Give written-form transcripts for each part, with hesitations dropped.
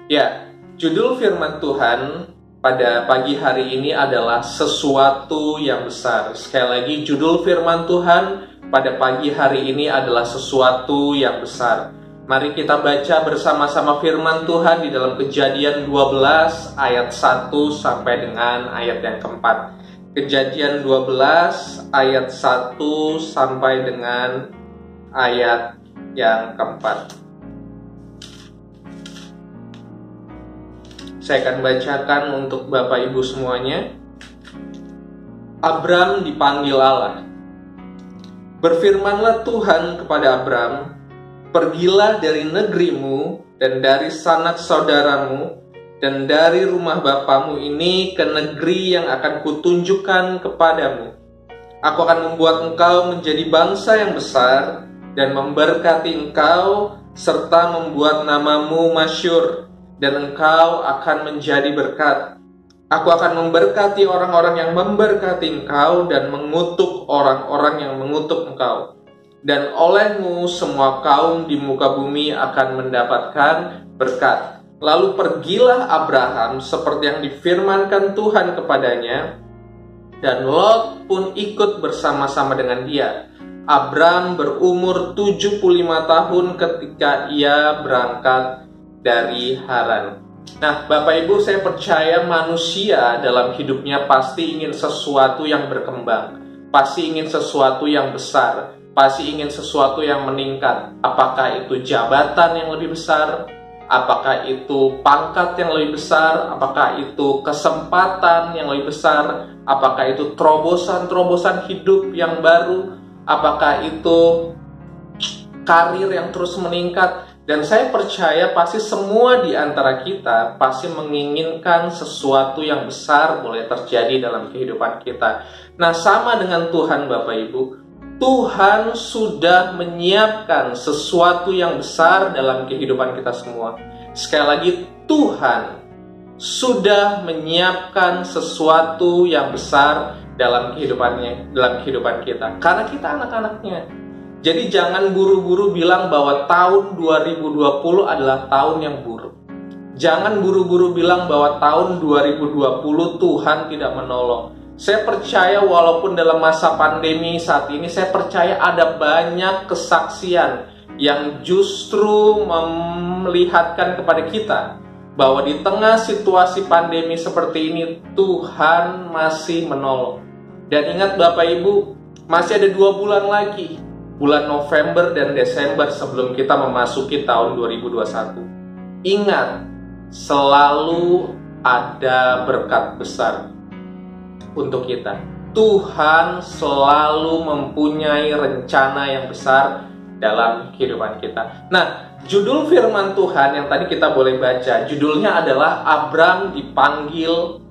Ya, judul firman Tuhan pada pagi hari ini adalah sesuatu yang besar. Sekali lagi, judul firman Tuhan pada pagi hari ini adalah sesuatu yang besar. Mari kita baca bersama-sama firman Tuhan di dalam Kejadian 12 ayat 1 sampai dengan ayat yang keempat. Kejadian 12 ayat 1 sampai dengan ayat yang keempat. Saya akan bacakan untuk Bapak Ibu semuanya. Abram dipanggil Allah. Berfirmanlah Tuhan kepada Abram, pergilah dari negerimu dan dari sanak saudaramu dan dari rumah bapamu ini ke negeri yang akan kutunjukkan kepadamu. Aku akan membuat engkau menjadi bangsa yang besar dan memberkati engkau serta membuat namamu masyhur, dan engkau akan menjadi berkat. Aku akan memberkati orang-orang yang memberkati engkau dan mengutuk orang-orang yang mengutuk engkau. Dan olehmu semua kaum di muka bumi akan mendapatkan berkat. Lalu pergilah Abraham seperti yang difirmankan Tuhan kepadanya, dan Lot pun ikut bersama-sama dengan dia. Abram berumur 75 tahun ketika ia berangkat dari Haran. Nah, Bapak Ibu, saya percaya manusia dalam hidupnya pasti ingin sesuatu yang berkembang, pasti ingin sesuatu yang besar, pasti ingin sesuatu yang meningkat. Apakah itu jabatan yang lebih besar, apakah itu pangkat yang lebih besar, apakah itu kesempatan yang lebih besar, apakah itu terobosan-terobosan hidup yang baru, apakah itu karir yang terus meningkat. Dan saya percaya pasti semua di antara kita pasti menginginkan sesuatu yang besar boleh terjadi dalam kehidupan kita. Nah, sama dengan Tuhan Bapak Ibu, Tuhan sudah menyiapkan sesuatu yang besar dalam kehidupan kita semua. Sekali lagi, Tuhan sudah menyiapkan sesuatu yang besar dalam kehidupan kita. Karena kita anak-anaknya. Jadi jangan buru-buru bilang bahwa tahun 2020 adalah tahun yang buruk. Jangan buru-buru bilang bahwa tahun 2020 Tuhan tidak menolong. Saya percaya walaupun dalam masa pandemi saat ini, saya percaya ada banyak kesaksian yang justru melihatkan kepada kita bahwa di tengah situasi pandemi seperti ini, Tuhan masih menolong. Dan ingat Bapak Ibu, masih ada 2 bulan lagi, bulan November dan Desember sebelum kita memasuki tahun 2021. Ingat, selalu ada berkat besar untuk kita. Tuhan selalu mempunyai rencana yang besar dalam kehidupan kita. Nah, judul firman Tuhan yang tadi kita boleh baca, judulnya adalah Abram dipanggil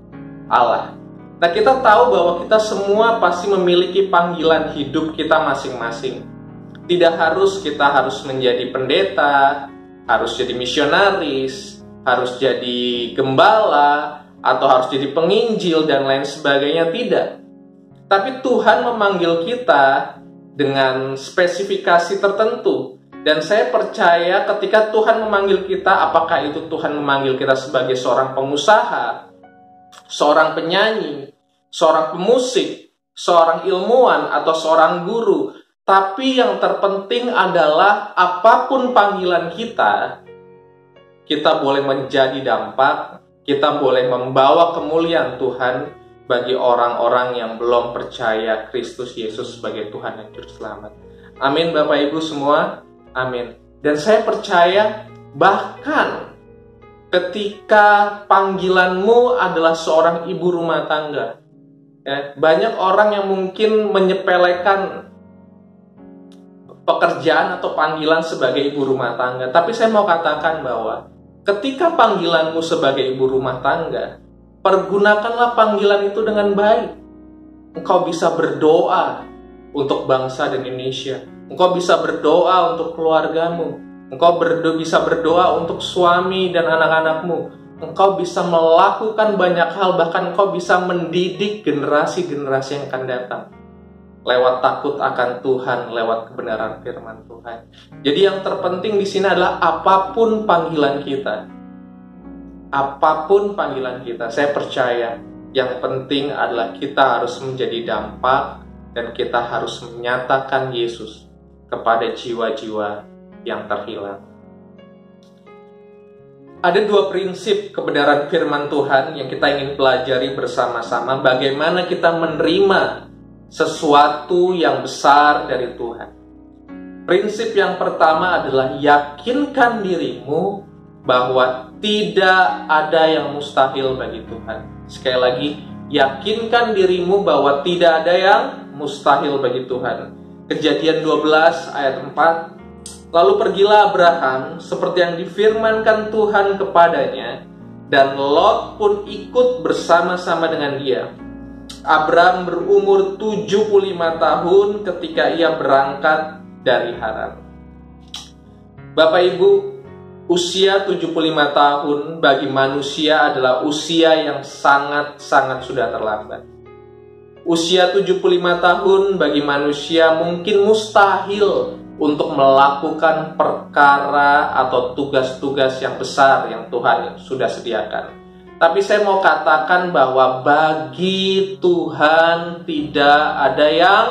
Allah. Nah, kita tahu bahwa kita semua pasti memiliki panggilan hidup kita masing-masing. Tidak harus kita harus menjadi pendeta, harus jadi misionaris, harus jadi gembala, atau harus jadi penginjil dan lain sebagainya, tidak. Tapi Tuhan memanggil kita dengan spesifikasi tertentu. Dan saya percaya ketika Tuhan memanggil kita, apakah itu Tuhan memanggil kita sebagai seorang pengusaha, seorang penyanyi, seorang pemusik, seorang ilmuwan, atau seorang guru. Tapi yang terpenting adalah apapun panggilan kita boleh menjadi dampak, kita boleh membawa kemuliaan Tuhan bagi orang-orang yang belum percaya Kristus Yesus sebagai Tuhan dan Juru Selamat. Amin Bapak Ibu semua, amin. Dan saya percaya bahkan ketika panggilanmu adalah seorang ibu rumah tangga, ya, banyak orang yang mungkin menyepelekan pekerjaan atau panggilan sebagai ibu rumah tangga. Tapi saya mau katakan bahwa ketika panggilanmu sebagai ibu rumah tangga, pergunakanlah panggilan itu dengan baik. Engkau bisa berdoa untuk bangsa dan Indonesia. Engkau bisa berdoa untuk keluargamu. Engkau bisa berdoa untuk suami dan anak-anakmu. Engkau bisa melakukan banyak hal, bahkan engkau bisa mendidik generasi-generasi yang akan datang. Lewat takut akan Tuhan, lewat kebenaran firman Tuhan. Jadi yang terpenting di sini adalah apapun panggilan kita, apapun panggilan kita, saya percaya yang penting adalah kita harus menjadi dampak dan kita harus menyatakan Yesus kepada jiwa-jiwa yang terhilang. Ada dua prinsip kebenaran firman Tuhan yang kita ingin pelajari bersama-sama, bagaimana kita menerima sesuatu yang besar dari Tuhan. Prinsip yang pertama adalah yakinkan dirimu bahwa tidak ada yang mustahil bagi Tuhan. Sekali lagi, yakinkan dirimu bahwa tidak ada yang mustahil bagi Tuhan. Kejadian 12 ayat 4. Lalu pergilah Abraham seperti yang difirmankan Tuhan kepadanya, dan Lot pun ikut bersama-sama dengan dia. Abraham berumur 75 tahun ketika ia berangkat dari Haran. Bapak Ibu, usia 75 tahun bagi manusia adalah usia yang sangat-sangat sudah terlambat. Usia 75 tahun bagi manusia mungkin mustahil untuk melakukan perkara atau tugas-tugas yang besar yang Tuhan sudah sediakan. Tapi saya mau katakan bahwa bagi Tuhan tidak ada yang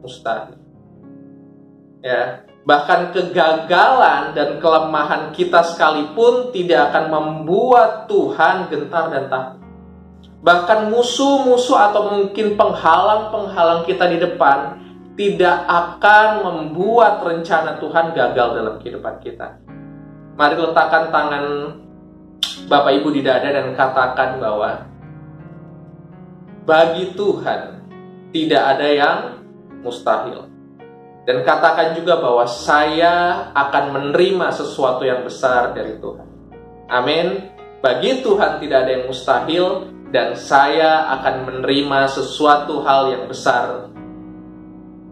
mustahil. Ya, bahkan kegagalan dan kelemahan kita sekalipun tidak akan membuat Tuhan gentar dan takut. Bahkan musuh-musuh atau mungkin penghalang-penghalang kita di depan tidak akan membuat rencana Tuhan gagal dalam kehidupan kita. Mari letakkan tangan Bapak Ibu di dada dan katakan bahwa bagi Tuhan tidak ada yang mustahil. Dan katakan juga bahwa saya akan menerima sesuatu yang besar dari Tuhan. Amin. Bagi Tuhan tidak ada yang mustahil, dan saya akan menerima sesuatu hal yang besar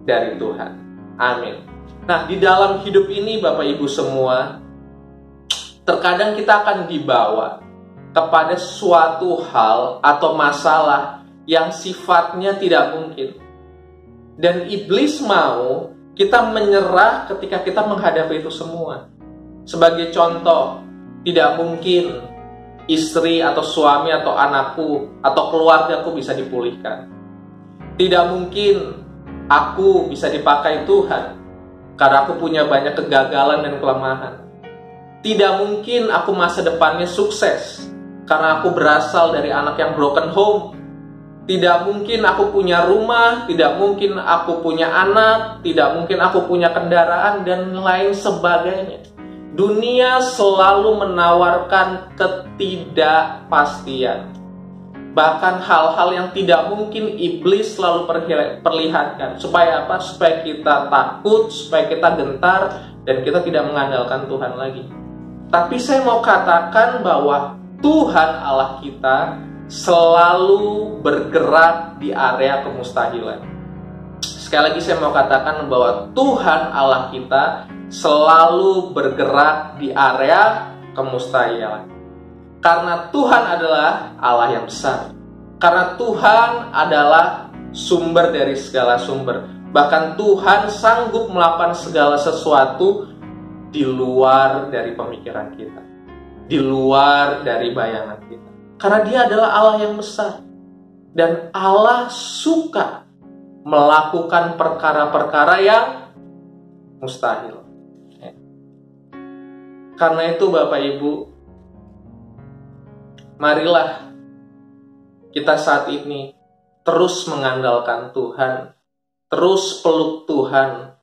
dari Tuhan. Amin. Nah, di dalam hidup ini Bapak Ibu semua, terkadang kita akan dibawa kepada suatu hal atau masalah yang sifatnya tidak mungkin. Dan iblis mau kita menyerah ketika kita menghadapi itu semua. Sebagai contoh, tidak mungkin istri atau suami atau anakku atau keluargaku bisa dipulihkan. Tidak mungkin aku bisa dipakai Tuhan karena aku punya banyak kegagalan dan kelemahan. Tidak mungkin aku masa depannya sukses karena aku berasal dari anak yang broken home. Tidak mungkin aku punya rumah, tidak mungkin aku punya anak, tidak mungkin aku punya kendaraan, dan lain sebagainya. Dunia selalu menawarkan ketidakpastian. Bahkan hal-hal yang tidak mungkin iblis selalu perlihatkan. Supaya apa? Supaya kita takut, supaya kita gentar, dan kita tidak mengandalkan Tuhan lagi. Tapi saya mau katakan bahwa Tuhan Allah kita selalu bergerak di area kemustahilan. Sekali lagi saya mau katakan bahwa Tuhan Allah kita selalu bergerak di area kemustahilan. Karena Tuhan adalah Allah yang besar. Karena Tuhan adalah sumber dari segala sumber. Bahkan Tuhan sanggup melakukan segala sesuatu di luar dari pemikiran kita, di luar dari bayangan kita. Karena Dia adalah Allah yang besar. Dan Allah suka melakukan perkara-perkara yang mustahil. Karena itu Bapak Ibu, marilah kita saat ini terus mengandalkan Tuhan, terus peluk Tuhan,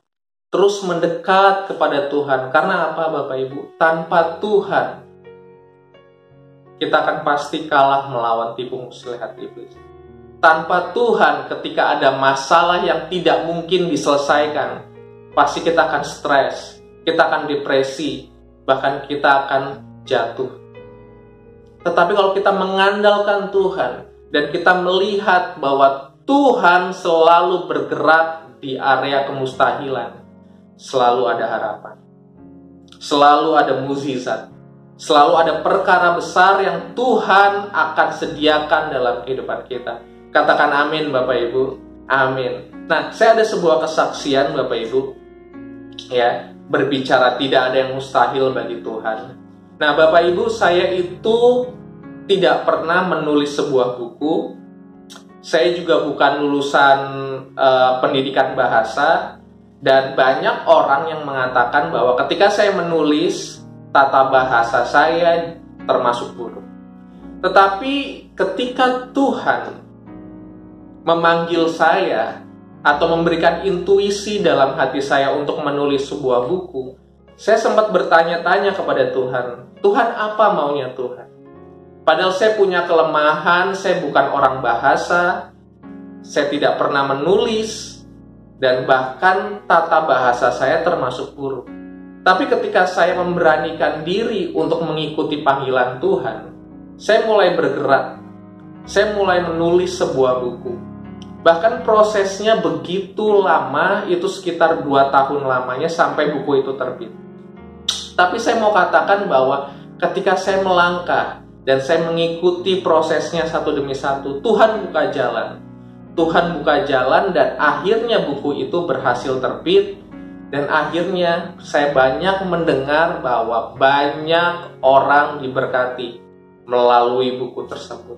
terus mendekat kepada Tuhan. Karena apa Bapak Ibu? Tanpa Tuhan, kita akan pasti kalah melawan tipu muslihat iblis. Tanpa Tuhan, ketika ada masalah yang tidak mungkin diselesaikan, pasti kita akan stres, kita akan depresi, bahkan kita akan jatuh. Tetapi kalau kita mengandalkan Tuhan dan kita melihat bahwa Tuhan selalu bergerak di area kemustahilan, selalu ada harapan, selalu ada mukjizat, selalu ada perkara besar yang Tuhan akan sediakan dalam kehidupan kita. Katakan amin Bapak Ibu. Amin. Nah, saya ada sebuah kesaksian Bapak Ibu, ya, berbicara tidak ada yang mustahil bagi Tuhan. Nah Bapak Ibu, saya itu tidak pernah menulis sebuah buku. Saya juga bukan lulusan pendidikan bahasa, dan banyak orang yang mengatakan bahwa ketika saya menulis, tata bahasa saya termasuk buruk. Tetapi ketika Tuhan memanggil saya atau memberikan intuisi dalam hati saya untuk menulis sebuah buku, saya sempat bertanya-tanya kepada Tuhan, Tuhan, apa maunya Tuhan? Padahal saya punya kelemahan, saya bukan orang bahasa, saya tidak pernah menulis, dan bahkan tata bahasa saya termasuk buruk. Tapi ketika saya memberanikan diri untuk mengikuti panggilan Tuhan, saya mulai bergerak, saya mulai menulis sebuah buku. Bahkan prosesnya begitu lama, itu sekitar 2 tahun lamanya sampai buku itu terbit. Tapi saya mau katakan bahwa ketika saya melangkah dan saya mengikuti prosesnya satu demi satu, Tuhan buka jalan. Tuhan buka jalan dan akhirnya buku itu berhasil terbit. Dan akhirnya saya banyak mendengar bahwa banyak orang diberkati melalui buku tersebut.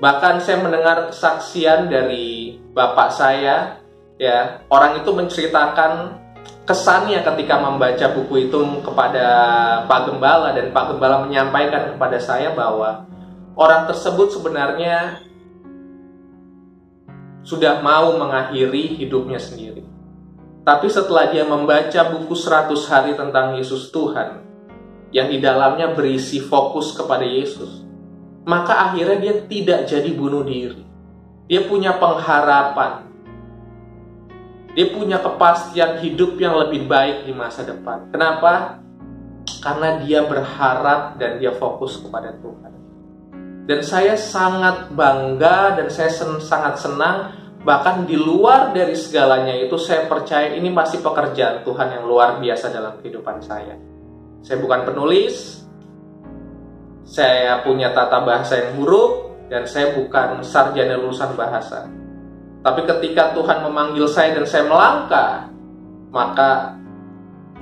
Bahkan saya mendengar kesaksian dari bapak saya, ya, orang itu menceritakan kesannya ketika membaca buku itu kepada Pak Gembala, dan Pak Gembala menyampaikan kepada saya bahwa orang tersebut sebenarnya sudah mau mengakhiri hidupnya sendiri. Tapi setelah dia membaca buku 100 hari tentang Yesus Tuhan, yang di dalamnya berisi fokus kepada Yesus, maka akhirnya dia tidak jadi bunuh diri. Dia punya pengharapan. Dia punya kepastian hidup yang lebih baik di masa depan. Kenapa? Karena dia berharap dan dia fokus kepada Tuhan. Dan saya sangat bangga dan saya sangat senang. Bahkan di luar dari segalanya itu, saya percaya ini masih pekerjaan Tuhan yang luar biasa dalam kehidupan saya. Saya bukan penulis, saya punya tata bahasa yang buruk, dan saya bukan sarjana lulusan bahasa. Tapi ketika Tuhan memanggil saya dan saya melangkah, maka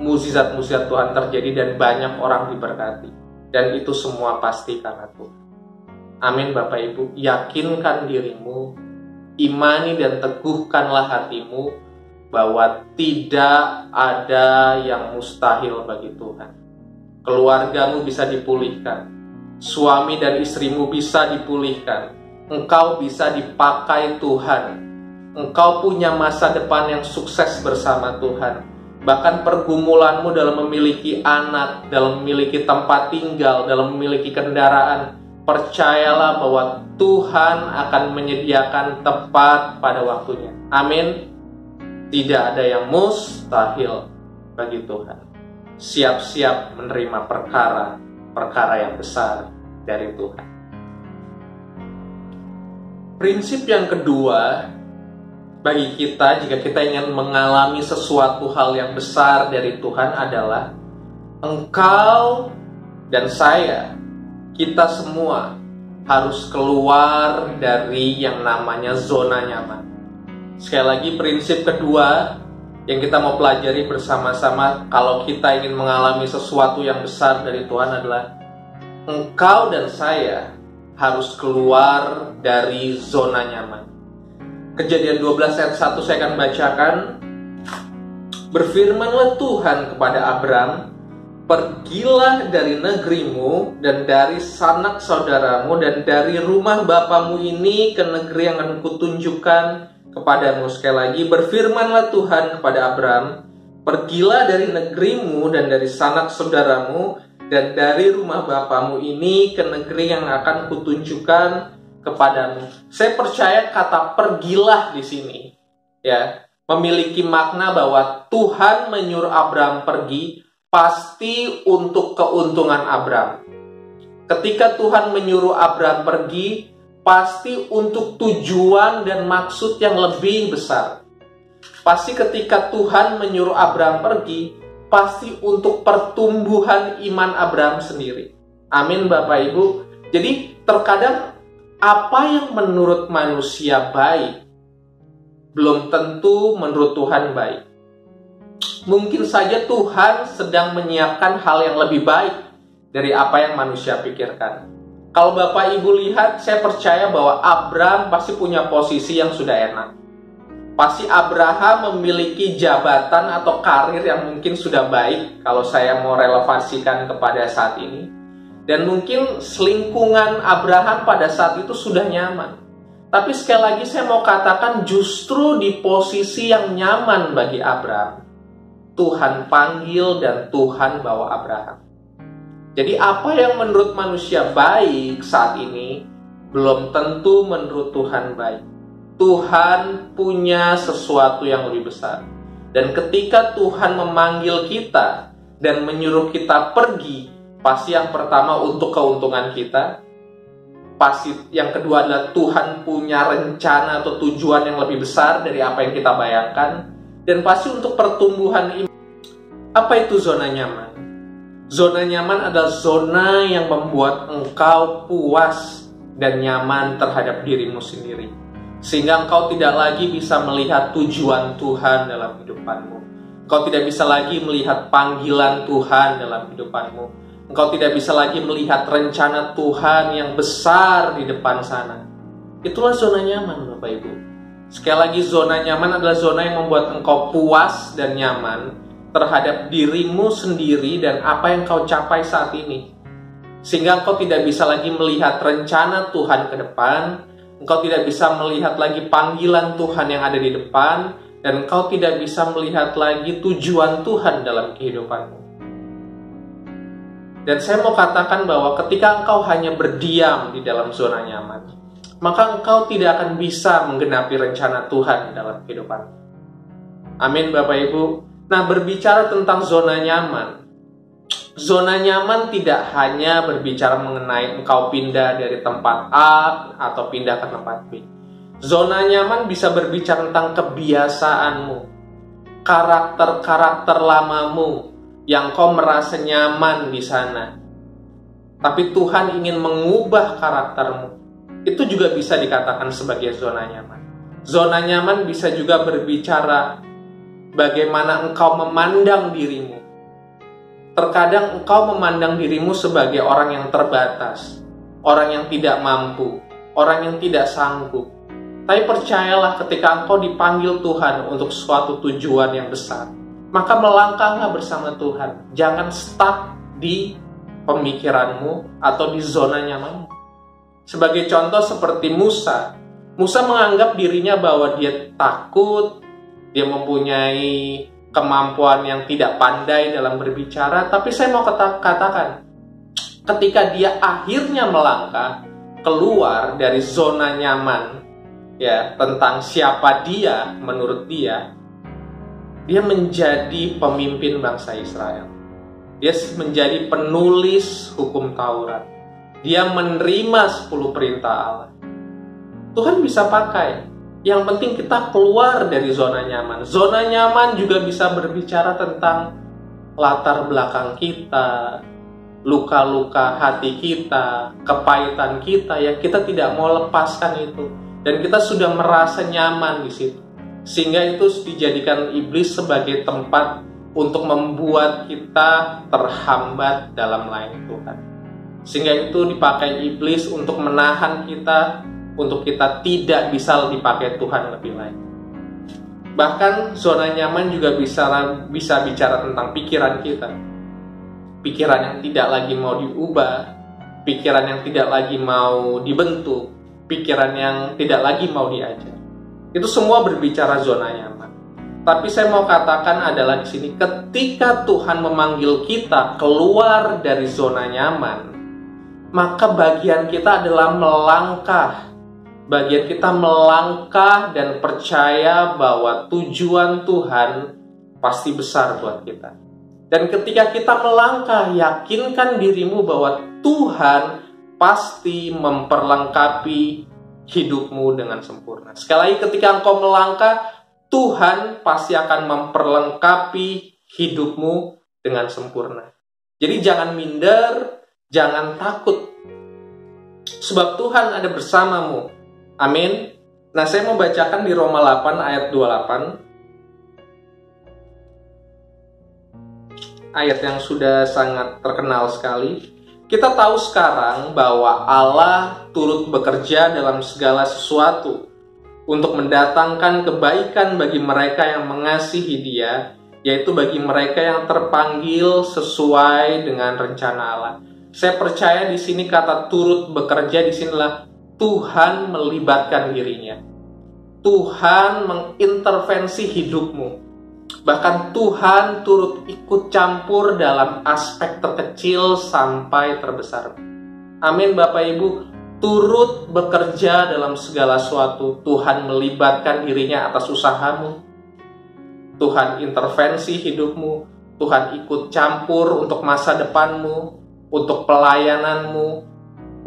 mukjizat-mukjizat Tuhan terjadi dan banyak orang diberkati. Dan itu semua pasti karena Tuhan. Amin Bapak Ibu, yakinkan dirimu, imani dan teguhkanlah hatimu bahwa tidak ada yang mustahil bagi Tuhan. Keluargamu bisa dipulihkan, suami dan istrimu bisa dipulihkan, engkau bisa dipakai Tuhan, engkau punya masa depan yang sukses bersama Tuhan. Bahkan pergumulanmu dalam memiliki anak, dalam memiliki tempat tinggal, dalam memiliki kendaraan, percayalah bahwa Tuhan akan menyediakan tepat pada waktunya. Amin. Tidak ada yang mustahil bagi Tuhan. Siap-siap menerima perkara yang besar dari Tuhan. Prinsip yang kedua bagi kita jika kita ingin mengalami sesuatu hal yang besar dari Tuhan adalah engkau dan saya, kita semua harus keluar dari yang namanya zona nyaman. Sekali lagi, prinsip kedua yang kita mau pelajari bersama-sama kalau kita ingin mengalami sesuatu yang besar dari Tuhan adalah engkau dan saya harus keluar dari zona nyaman. Kejadian 12 ayat 1 saya akan bacakan. Berfirmanlah Tuhan kepada Abram, pergilah dari negerimu dan dari sanak saudaramu dan dari rumah bapamu ini ke negeri yang akan kutunjukkan kepadamu. Sekali lagi, berfirmanlah Tuhan kepada Abram, pergilah dari negerimu dan dari sanak saudaramu dan dari rumah bapamu ini ke negeri yang akan kutunjukkan kepadamu. Saya percaya kata pergilah di sini, ya, memiliki makna bahwa Tuhan menyuruh Abram pergi pasti untuk keuntungan Abram. Ketika Tuhan menyuruh Abram pergi, pasti untuk tujuan dan maksud yang lebih besar. Pasti ketika Tuhan menyuruh Abram pergi, pasti untuk pertumbuhan iman Abram sendiri. Amin Bapak Ibu. Jadi terkadang apa yang menurut manusia baik, belum tentu menurut Tuhan baik. Mungkin saja Tuhan sedang menyiapkan hal yang lebih baik dari apa yang manusia pikirkan. Kalau Bapak Ibu lihat, saya percaya bahwa Abram pasti punya posisi yang sudah enak. Pasti Abraham memiliki jabatan atau karir yang mungkin sudah baik kalau saya mau relevansikan kepada saat ini. Dan mungkin lingkungan Abraham pada saat itu sudah nyaman. Tapi sekali lagi saya mau katakan justru di posisi yang nyaman bagi Abraham, Tuhan panggil dan Tuhan bawa Abraham. Jadi apa yang menurut manusia baik saat ini belum tentu menurut Tuhan baik. Tuhan punya sesuatu yang lebih besar. Dan ketika Tuhan memanggil kita dan menyuruh kita pergi, pasti yang pertama untuk keuntungan kita. Pasti yang kedua adalah Tuhan punya rencana atau tujuan yang lebih besar dari apa yang kita bayangkan. Dan pasti untuk pertumbuhan iman. Apa itu zona nyaman? Zona nyaman adalah zona yang membuat engkau puas dan nyaman terhadap dirimu sendiri. Sehingga engkau tidak lagi bisa melihat tujuan Tuhan dalam hidupanmu. Engkau tidak bisa lagi melihat panggilan Tuhan dalam hidupanmu. Engkau tidak bisa lagi melihat rencana Tuhan yang besar di depan sana. Itulah zona nyaman, Bapak Ibu. Sekali lagi, zona nyaman adalah zona yang membuat engkau puas dan nyaman terhadap dirimu sendiri dan apa yang kau capai saat ini. Sehingga engkau tidak bisa lagi melihat rencana Tuhan ke depan, engkau tidak bisa melihat lagi panggilan Tuhan yang ada di depan, dan engkau tidak bisa melihat lagi tujuan Tuhan dalam kehidupanmu. Dan saya mau katakan bahwa ketika engkau hanya berdiam di dalam zona nyaman, maka engkau tidak akan bisa menggenapi rencana Tuhan dalam kehidupanmu. Amin, Bapak Ibu. Nah, berbicara tentang zona nyaman. Zona nyaman tidak hanya berbicara mengenai engkau pindah dari tempat A atau pindah ke tempat B. Zona nyaman bisa berbicara tentang kebiasaanmu, karakter-karakter lamamu yang kau merasa nyaman di sana. Tapi Tuhan ingin mengubah karaktermu. Itu juga bisa dikatakan sebagai zona nyaman. Zona nyaman bisa juga berbicara bagaimana engkau memandang dirimu. Terkadang engkau memandang dirimu sebagai orang yang terbatas, orang yang tidak mampu, orang yang tidak sanggup. Tapi percayalah, ketika engkau dipanggil Tuhan untuk suatu tujuan yang besar, maka melangkahlah bersama Tuhan. Jangan stuck di pemikiranmu atau di zona nyamanmu. Sebagai contoh seperti Musa. Musa menganggap dirinya bahwa dia takut, dia mempunyai kemampuan yang tidak pandai dalam berbicara. Tapi saya mau katakan, ketika dia akhirnya melangkah keluar dari zona nyaman, ya, tentang siapa dia menurut dia menjadi pemimpin bangsa Israel. Dia menjadi penulis hukum Taurat. Dia menerima 10 perintah Allah. Tuhan bisa pakai. Yang penting kita keluar dari zona nyaman. Zona nyaman juga bisa berbicara tentang latar belakang kita, luka-luka hati kita, kepahitan kita yang kita tidak mau lepaskan itu. Dan kita sudah merasa nyaman di situ. Sehingga itu dijadikan iblis sebagai tempat untuk membuat kita terhambat dalam melayani Tuhan. Sehingga itu dipakai iblis untuk menahan kita, untuk kita tidak bisa dipakai Tuhan lebih lanjut. Bahkan zona nyaman juga bisa bicara tentang pikiran kita. Pikiran yang tidak lagi mau diubah, pikiran yang tidak lagi mau dibentuk, pikiran yang tidak lagi mau diajar. Itu semua berbicara zona nyaman. Tapi saya mau katakan adalah di sini, ketika Tuhan memanggil kita keluar dari zona nyaman, maka bagian kita adalah melangkah. Bagian kita melangkah dan percaya bahwa tujuan Tuhan pasti besar buat kita. Dan ketika kita melangkah, yakinkan dirimu bahwa Tuhan pasti memperlengkapi hidupmu dengan sempurna. Sekali lagi, ketika engkau melangkah, Tuhan pasti akan memperlengkapi hidupmu dengan sempurna. Jadi jangan minder, jangan takut. Sebab Tuhan ada bersamamu. Amin. Nah, saya mau bacakan di Roma 8 ayat 28. Ayat yang sudah sangat terkenal sekali. Kita tahu sekarang bahwa Allah turut bekerja dalam segala sesuatu untuk mendatangkan kebaikan bagi mereka yang mengasihi Dia, yaitu bagi mereka yang terpanggil sesuai dengan rencana Allah. Saya percaya di sini kata turut bekerja di sinilah Tuhan melibatkan dirinya. Tuhan mengintervensi hidupmu. Bahkan Tuhan turut ikut campur dalam aspek terkecil sampai terbesar. Amin Bapak Ibu, turut bekerja dalam segala sesuatu. Tuhan melibatkan dirinya atas usahamu. Tuhan intervensi hidupmu. Tuhan ikut campur untuk masa depanmu, untuk pelayananmu,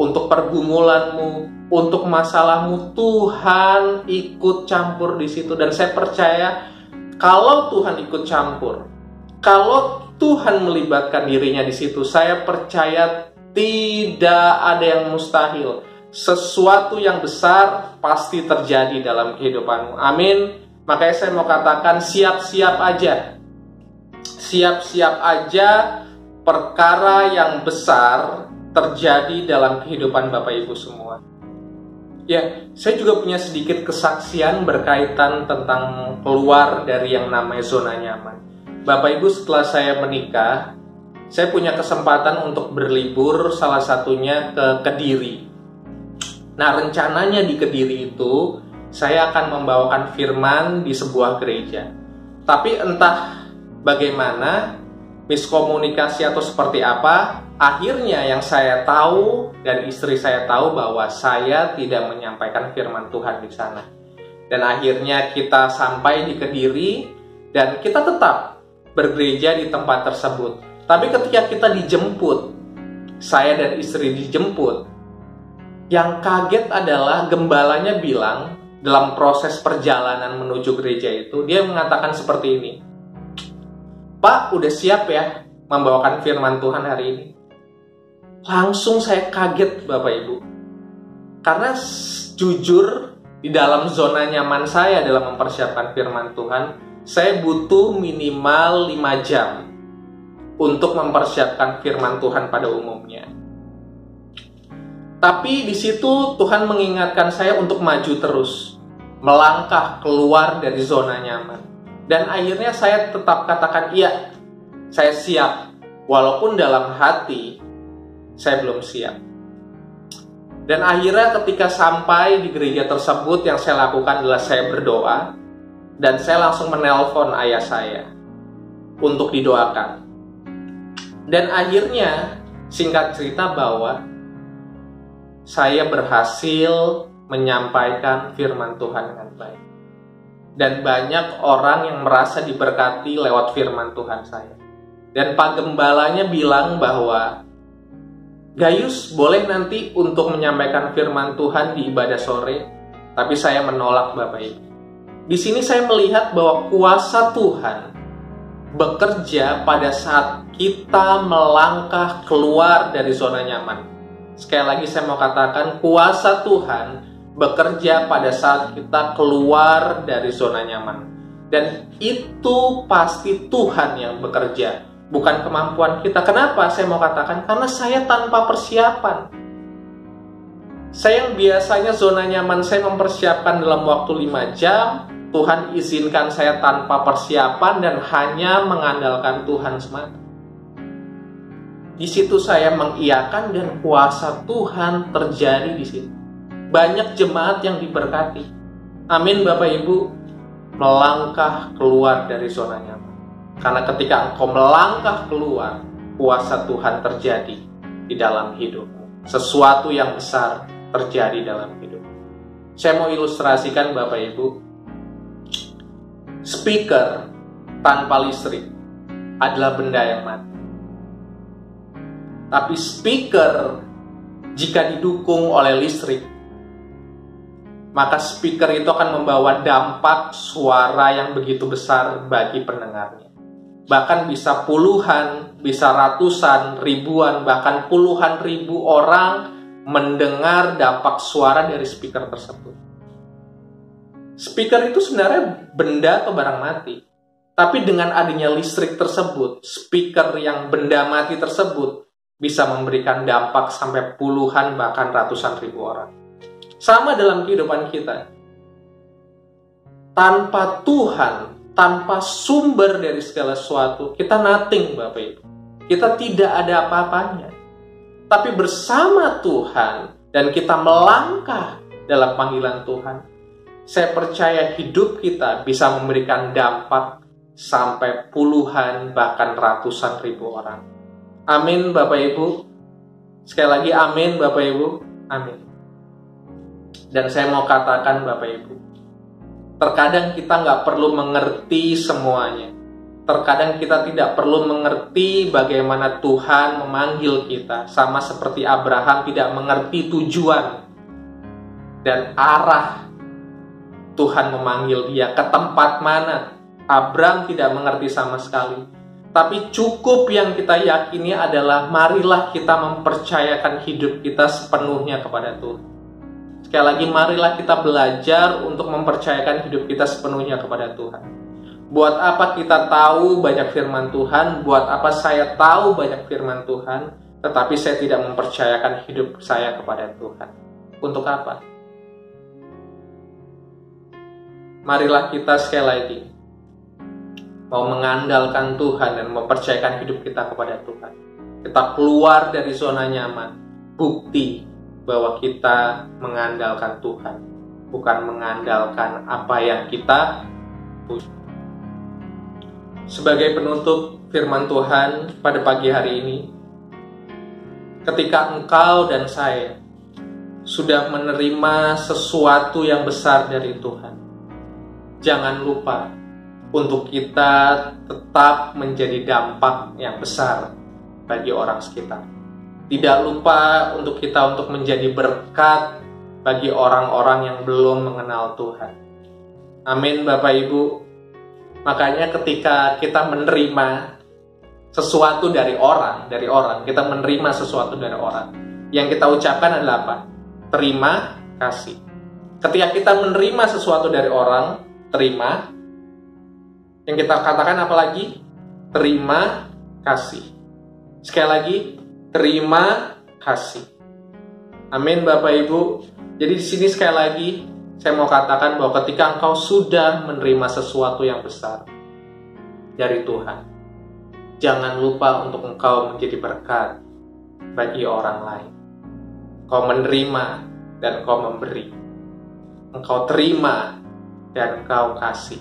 untuk pergumulanmu, untuk masalahmu. Tuhan ikut campur di situ. Dan saya percaya kalau Tuhan ikut campur, kalau Tuhan melibatkan dirinya di situ, saya percaya tidak ada yang mustahil. Sesuatu yang besar pasti terjadi dalam kehidupanmu. Amin. Makanya saya mau katakan siap-siap aja. Siap-siap aja perkara yang besar terjadi dalam kehidupan Bapak Ibu semua. Ya, saya juga punya sedikit kesaksian berkaitan tentang keluar dari yang namanya zona nyaman. Bapak Ibu, setelah saya menikah, saya punya kesempatan untuk berlibur, salah satunya ke Kediri. Nah, rencananya di Kediri itu, saya akan membawakan firman di sebuah gereja. Tapi entah bagaimana, miskomunikasi atau seperti apa, akhirnya yang saya tahu dan istri saya tahu bahwa saya tidak menyampaikan firman Tuhan di sana. Dan akhirnya kita sampai di Kediri dan kita tetap bergereja di tempat tersebut. Tapi ketika kita dijemput, saya dan istri dijemput, yang kaget adalah gembalanya bilang dalam proses perjalanan menuju gereja itu, dia mengatakan seperti ini, "Pak, udah siap ya membawakan firman Tuhan hari ini?" Langsung saya kaget Bapak Ibu. Karena jujur di dalam zona nyaman saya dalam mempersiapkan firman Tuhan, saya butuh minimal 5 jam untuk mempersiapkan firman Tuhan pada umumnya. Tapi di situ Tuhan mengingatkan saya untuk maju terus, melangkah keluar dari zona nyaman. Dan akhirnya saya tetap katakan iya, saya siap. Walaupun dalam hati saya belum siap. Dan akhirnya ketika sampai di gereja tersebut, yang saya lakukan adalah saya berdoa. Dan saya langsung menelpon ayah saya untuk didoakan. Dan akhirnya singkat cerita bahwa saya berhasil menyampaikan firman Tuhan dengan baik. Dan banyak orang yang merasa diberkati lewat firman Tuhan saya. Dan Pak Gembalanya bilang bahwa, "Gayus, boleh nanti untuk menyampaikan firman Tuhan di ibadah sore?" Tapi saya menolak Bapak Ibu. Di sini saya melihat bahwa kuasa Tuhan bekerja pada saat kita melangkah keluar dari zona nyaman. Sekali lagi saya mau katakan, kuasa Tuhan bekerja pada saat kita keluar dari zona nyaman. Dan itu pasti Tuhan yang bekerja, bukan kemampuan kita. Kenapa saya mau katakan? Karena saya tanpa persiapan. Saya yang biasanya zona nyaman saya mempersiapkan dalam waktu 5 jam, Tuhan izinkan saya tanpa persiapan dan hanya mengandalkan Tuhan semata. Di situ saya mengiyakan dan kuasa Tuhan terjadi di situ. Banyak jemaat yang diberkati. Amin Bapak Ibu. Melangkah keluar dari zona nyaman. Karena ketika engkau melangkah keluar, kuasa Tuhan terjadi di dalam hidupmu. Sesuatu yang besar terjadi dalam hidupmu. Saya mau ilustrasikan Bapak Ibu. Speaker tanpa listrik adalah benda yang mati. Tapi speaker jika didukung oleh listrik, maka speaker itu akan membawa dampak suara yang begitu besar bagi pendengarnya. Bahkan bisa puluhan, bisa ratusan, ribuan, bahkan puluhan ribu orang mendengar dampak suara dari speaker tersebut. Speaker itu sebenarnya benda atau barang mati. Tapi dengan adanya listrik tersebut, speaker yang benda mati tersebut bisa memberikan dampak sampai puluhan bahkan ratusan ribu orang. Sama dalam kehidupan kita. Tanpa Tuhan, tanpa sumber dari segala sesuatu, kita nothing, Bapak Ibu. Kita tidak ada apa-apanya. Tapi bersama Tuhan dan kita melangkah dalam panggilan Tuhan, saya percaya hidup kita bisa memberikan dampak sampai puluhan bahkan ratusan ribu orang. Amin, Bapak Ibu. Sekali lagi amin, Bapak Ibu. Amin. Dan saya mau katakan, Bapak Ibu, terkadang kita nggak perlu mengerti semuanya. Terkadang kita tidak perlu mengerti bagaimana Tuhan memanggil kita. Sama seperti Abraham tidak mengerti tujuan dan arah Tuhan memanggil dia ke tempat mana. Abraham tidak mengerti sama sekali. Tapi cukup yang kita yakini adalah marilah kita mempercayakan hidup kita sepenuhnya kepada Tuhan. Sekali lagi, marilah kita belajar untuk mempercayakan hidup kita sepenuhnya kepada Tuhan. Buat apa kita tahu banyak firman Tuhan, buat apa saya tahu banyak firman Tuhan, tetapi saya tidak mempercayakan hidup saya kepada Tuhan. Untuk apa? Marilah kita sekali lagi mau mengandalkan Tuhan dan mempercayakan hidup kita kepada Tuhan. Kita keluar dari zona nyaman, bukti bahwa kita mengandalkan Tuhan, bukan mengandalkan apa yang kita punya. Sebagai penutup firman Tuhan pada pagi hari ini, ketika engkau dan saya sudah menerima sesuatu yang besar dari Tuhan, jangan lupa untuk kita tetap menjadi dampak yang besar bagi orang sekitar. Tidak lupa untuk kita untuk menjadi berkat bagi orang-orang yang belum mengenal Tuhan. Amin, Bapak Ibu. Makanya ketika kita menerima sesuatu dari orang, kita menerima sesuatu dari orang, yang kita ucapkan adalah apa? Terima kasih. Ketika kita menerima sesuatu dari orang, terima. Yang kita katakan apa lagi? Terima kasih. Sekali lagi, terima kasih. Amin, Bapak Ibu. Jadi di sini sekali lagi saya mau katakan bahwa ketika engkau sudah menerima sesuatu yang besar dari Tuhan, jangan lupa untuk engkau menjadi berkat bagi orang lain. Engkau menerima dan engkau memberi. Engkau terima dan engkau kasih.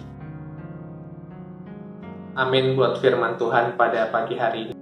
Amin buat firman Tuhan pada pagi hari ini.